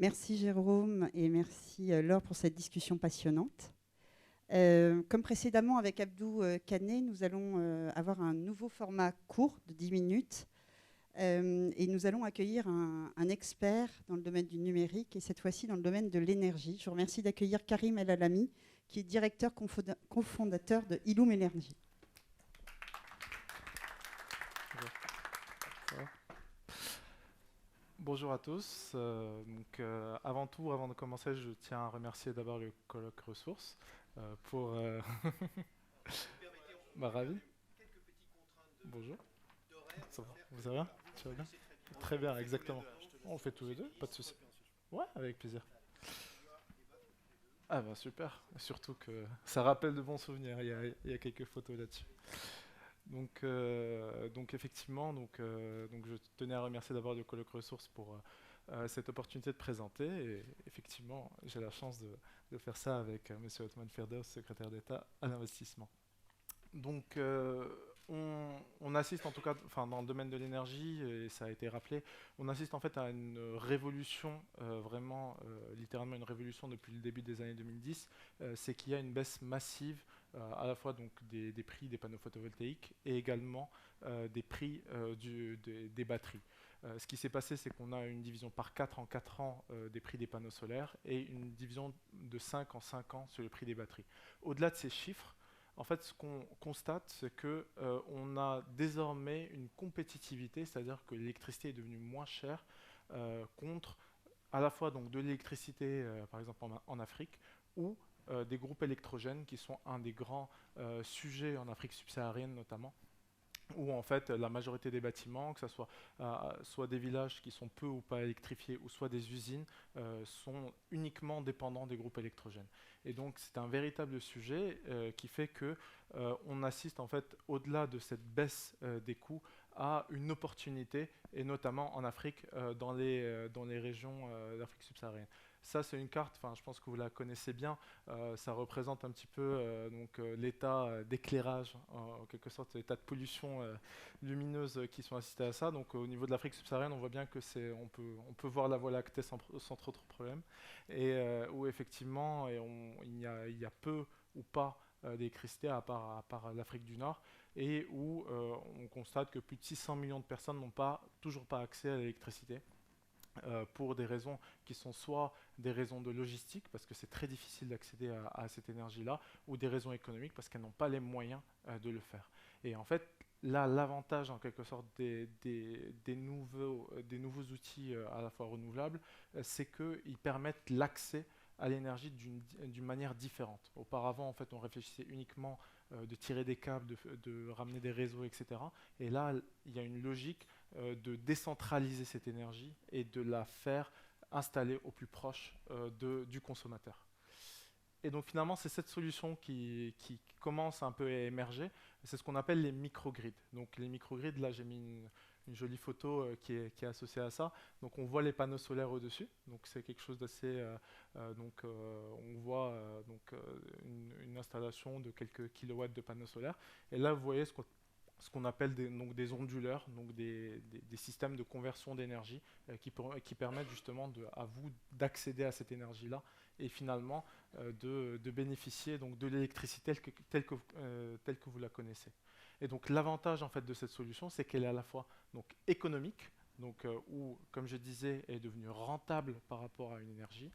Merci Jérôme et merci Laure pour cette discussion passionnante. Comme précédemment avec Abdou Kané, nous allons avoir un nouveau format court de 10 minutes et nous allons accueillir un expert dans le domaine du numérique et cette fois-ci dans le domaine de l'énergie. Je vous remercie d'accueillir Karim El Alami, qui est directeur cofondateur de Ilum Energy. Bonjour à tous. Avant tout, avant de commencer, je tiens à remercier d'abord le colloque Ressources pour ma ravi. Bonjour. Ça va? Vous allez bien? Tu vas bien? Très bien, exactement. On le fait tous les deux, pas de souci. Ouais, avec plaisir. Ah bah super. Surtout que ça rappelle de bons souvenirs. Il y a quelques photos là-dessus. Donc effectivement, donc je tenais à remercier d'abord le colloque Ressources pour cette opportunité de présenter. Et effectivement, j'ai la chance de faire ça avec Monsieur Othman Firdaus, secrétaire d'État à l'investissement. Donc, on assiste en tout cas, enfin, dans le domaine de l'énergie, et ça a été rappelé, on assiste en fait à une révolution, vraiment, littéralement une révolution depuis le début des années 2010. C'est qu'il y a une baisse massive, à la fois donc des prix des panneaux photovoltaïques et également des prix des batteries. Ce qui s'est passé, c'est qu'on a une division par 4 en 4 ans des prix des panneaux solaires et une division de 5 en 5 ans sur le prix des batteries. Au-delà de ces chiffres, en fait, ce qu'on constate, c'est que on a désormais une compétitivité, c'est-à-dire que l'électricité est devenue moins chère contre à la fois donc de l'électricité, par exemple en Afrique, ou des groupes électrogènes qui sont un des grands sujets en Afrique subsaharienne notamment, où en fait la majorité des bâtiments, que ce soit des villages qui sont peu ou pas électrifiés, ou soit des usines, sont uniquement dépendants des groupes électrogènes. Et donc c'est un véritable sujet qui fait que on assiste en fait au-delà de cette baisse des coûts à une opportunité, et notamment en Afrique, dans les régions d'Afrique subsaharienne. Ça, c'est une carte, enfin, je pense que vous la connaissez bien. Ça représente un petit peu l'état d'éclairage, en quelque sorte, l'état de pollution lumineuse qui sont assistés à ça. Donc, au niveau de l'Afrique subsaharienne, on voit bien que on peut voir la Voie lactée sans trop de problème, et où effectivement, il y a peu ou pas d'électricité à part l'Afrique du Nord, et où on constate que plus de 600 millions de personnes n'ont toujours pas accès à l'électricité pour des raisons qui sont soit des raisons de logistique, parce que c'est très difficile d'accéder à cette énergie-là, ou des raisons économiques, parce qu'elles n'ont pas les moyens de le faire. Et en fait, là, l'avantage en quelque sorte des nouveaux outils à la fois renouvelables, c'est qu'ils permettent l'accès à l'énergie d'une manière différente. Auparavant, en fait, on réfléchissait uniquement de tirer des câbles, de ramener des réseaux, etc. Et là, il y a une logique de décentraliser cette énergie et de la faire installer au plus proche du consommateur. Et donc finalement, c'est cette solution qui commence un peu à émerger. C'est ce qu'on appelle les microgrids. Donc les microgrids, là j'ai mis une jolie photo qui est associée à ça. Donc on voit les panneaux solaires au-dessus. Donc c'est quelque chose d'assez... on voit une installation de quelques kilowatts de panneaux solaires. Et là vous voyez ce qu'on appelle donc des onduleurs, donc des systèmes de conversion d'énergie qui permettent justement à vous d'accéder à cette énergie-là et finalement de bénéficier donc, de l'électricité telle que vous la connaissez. Et donc l'avantage en fait de cette solution, c'est qu'elle est à la fois donc, économique, donc, ou comme je disais, elle est devenue rentable par rapport à une énergie.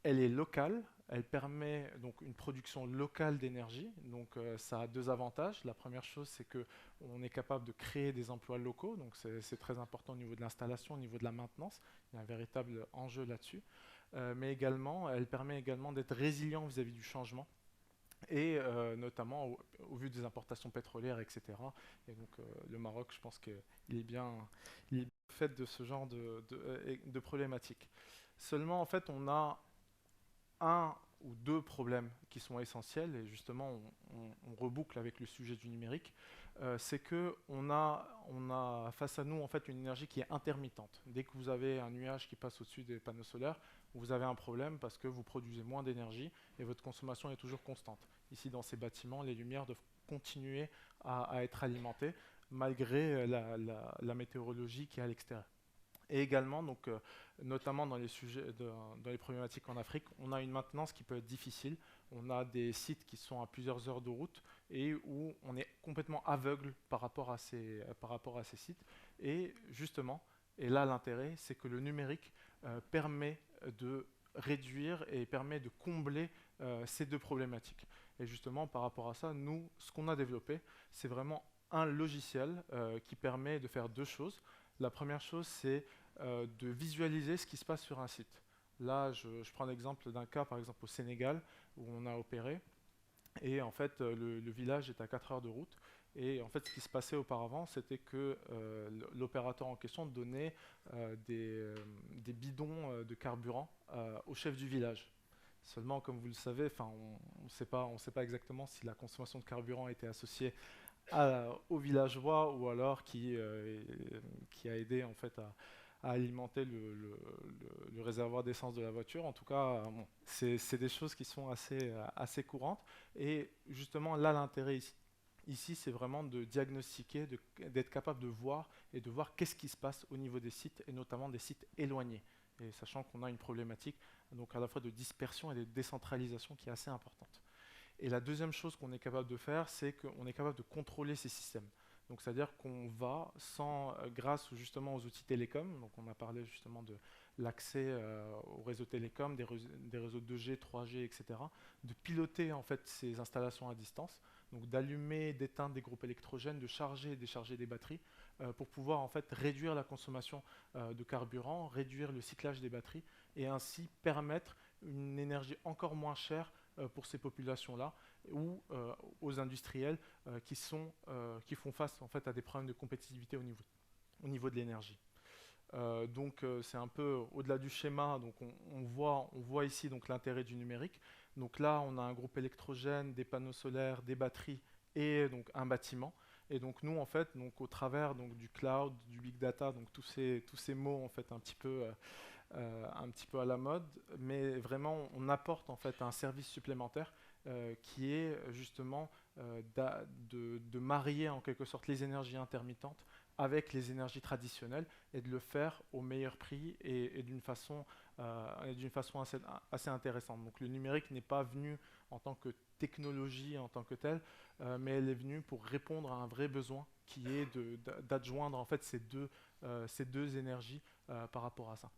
Elle est locale, elle permet donc une production locale d'énergie. Donc ça a deux avantages. La première chose, c'est que on est capable de créer des emplois locaux. Donc c'est très important au niveau de l'installation, au niveau de la maintenance. Il y a un véritable enjeu là-dessus. Mais également, elle permet également d'être résilient vis-à-vis du changement et notamment au vu des importations pétrolières, etc. Et donc le Maroc, je pense il est bien fait de ce genre de problématiques. Seulement, en fait, on a un ou deux problèmes qui sont essentiels, et justement on reboucle avec le sujet du numérique, c'est que on a face à nous en fait une énergie qui est intermittente. Dès que vous avez un nuage qui passe au-dessus des panneaux solaires, vous avez un problème parce que vous produisez moins d'énergie et votre consommation est toujours constante. Ici dans ces bâtiments, les lumières doivent continuer à être alimentées malgré la météorologie qui est à l'extérieur. Et également, donc, notamment dans les dans les problématiques en Afrique, on a une maintenance qui peut être difficile. On a des sites qui sont à plusieurs heures de route et où on est complètement aveugle par rapport à ces sites. Et justement, et là l'intérêt, c'est que le numérique permet de réduire et permet de combler ces deux problématiques. Et justement, par rapport à ça, nous, ce qu'on a développé, c'est vraiment un logiciel qui permet de faire deux choses. La première chose, c'est de visualiser ce qui se passe sur un site. Là, je prends l'exemple d'un cas, par exemple au Sénégal, où on a opéré. Et en fait, le village est à 4 heures de route. Et en fait, ce qui se passait auparavant, c'était que l'opérateur en question donnait des bidons de carburant au chef du village. Seulement, comme vous le savez, on ne sait pas exactement si la consommation de carburant était associée aux villageois ou alors qui a aidé en fait à alimenter le réservoir d'essence de la voiture. En tout cas, bon, c'est des choses qui sont assez courantes. Et justement, là, l'intérêt ici, c'est vraiment de diagnostiquer, d'être capable de voir et de voir qu'est-ce qui se passe au niveau des sites et notamment des sites éloignés. Et sachant qu'on a une problématique donc à la fois de dispersion et de décentralisation qui est assez importante. Et la deuxième chose qu'on est capable de faire, c'est qu'on est capable de contrôler ces systèmes. Donc, c'est-à-dire qu'on va, grâce justement aux outils télécoms, donc on a parlé justement de l'accès aux réseaux télécoms, des réseaux 2G, 3G, etc., de piloter en fait ces installations à distance, donc d'allumer, d'éteindre des groupes électrogènes, de charger et décharger des batteries, pour pouvoir en fait réduire la consommation de carburant, réduire le cyclage des batteries et ainsi permettre une énergie encore moins chère pour ces populations-là ou aux industriels qui font face en fait à des problèmes de compétitivité au niveau de l'énergie. Donc c'est un peu au-delà du schéma. Donc on voit ici donc l'intérêt du numérique. Donc là on a un groupe électrogène, des panneaux solaires, des batteries et donc un bâtiment. Et donc nous en fait donc au travers donc du cloud, du big data, donc tous ces mots en fait un petit peu à la mode, mais vraiment on apporte en fait un service supplémentaire qui est justement de marier en quelque sorte les énergies intermittentes avec les énergies traditionnelles et de le faire au meilleur prix et d'une façon assez intéressante. Donc le numérique n'est pas venu en tant que technologie en tant que telle, mais elle est venue pour répondre à un vrai besoin qui est d'adjoindre en fait ces deux énergies par rapport à ça.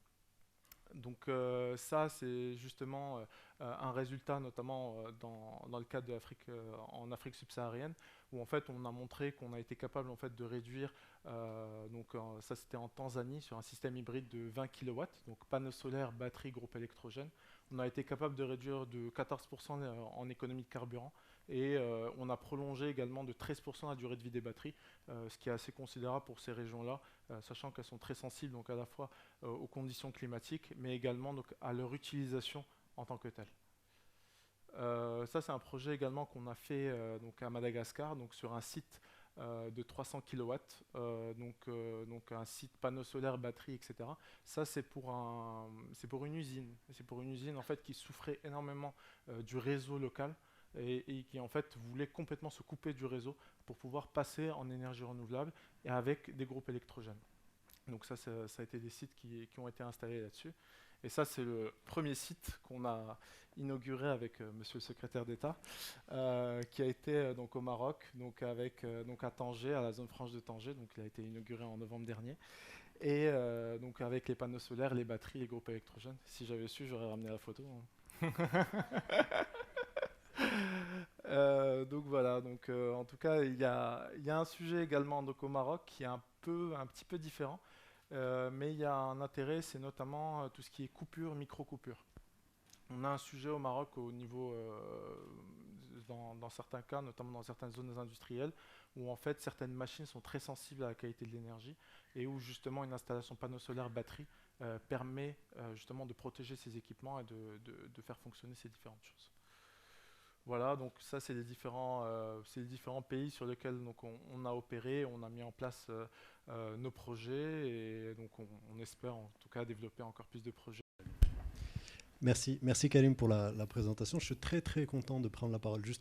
Donc ça, c'est justement un résultat, notamment dans le cadre de l'Afrique, en Afrique subsaharienne, où en fait on a montré qu'on a été capable en fait de réduire, ça c'était en Tanzanie, sur un système hybride de 20 kW, donc panneaux solaires, batterie, groupe électrogène. On a été capable de réduire de 14% en économie de carburant et on a prolongé également de 13% la durée de vie des batteries, ce qui est assez considérable pour ces régions-là, sachant qu'elles sont très sensibles donc à la fois aux conditions climatiques, mais également donc, à leur utilisation en tant que telle. Ça, c'est un projet également qu'on a fait donc à Madagascar, donc sur un site de 300 kW, donc un site panneaux solaires, batterie, etc. Ça, c'est pour une usine. C'est pour une usine en fait qui souffrait énormément du réseau local et qui en fait voulait complètement se couper du réseau pour pouvoir passer en énergie renouvelable et avec des groupes électrogènes. Donc ça a été des sites qui ont été installés là-dessus. Et ça, c'est le premier site qu'on a inauguré avec monsieur le secrétaire d'État, qui a été donc au Maroc, donc à Tanger, à la zone franche de Tanger. Donc il a été inauguré en novembre dernier. Et donc avec les panneaux solaires, les batteries, les groupes électrogènes. Si j'avais su, j'aurais ramené la photo. Donc voilà, donc en tout cas il y a un sujet également donc, au Maroc qui est un petit peu différent, mais il y a un intérêt, c'est notamment tout ce qui est coupure, micro-coupure. On a un sujet au Maroc au niveau, dans certains cas, notamment dans certaines zones industrielles, où en fait certaines machines sont très sensibles à la qualité de l'énergie et où justement une installation panneau solaire batterie permet justement de protéger ces équipements et de faire fonctionner ces différentes choses. Voilà, donc ça c'est les différents pays sur lesquels donc, on a opéré, on a mis en place nos projets et donc on espère en tout cas développer encore plus de projets. Merci Karim pour la présentation. Je suis très content de prendre la parole juste après.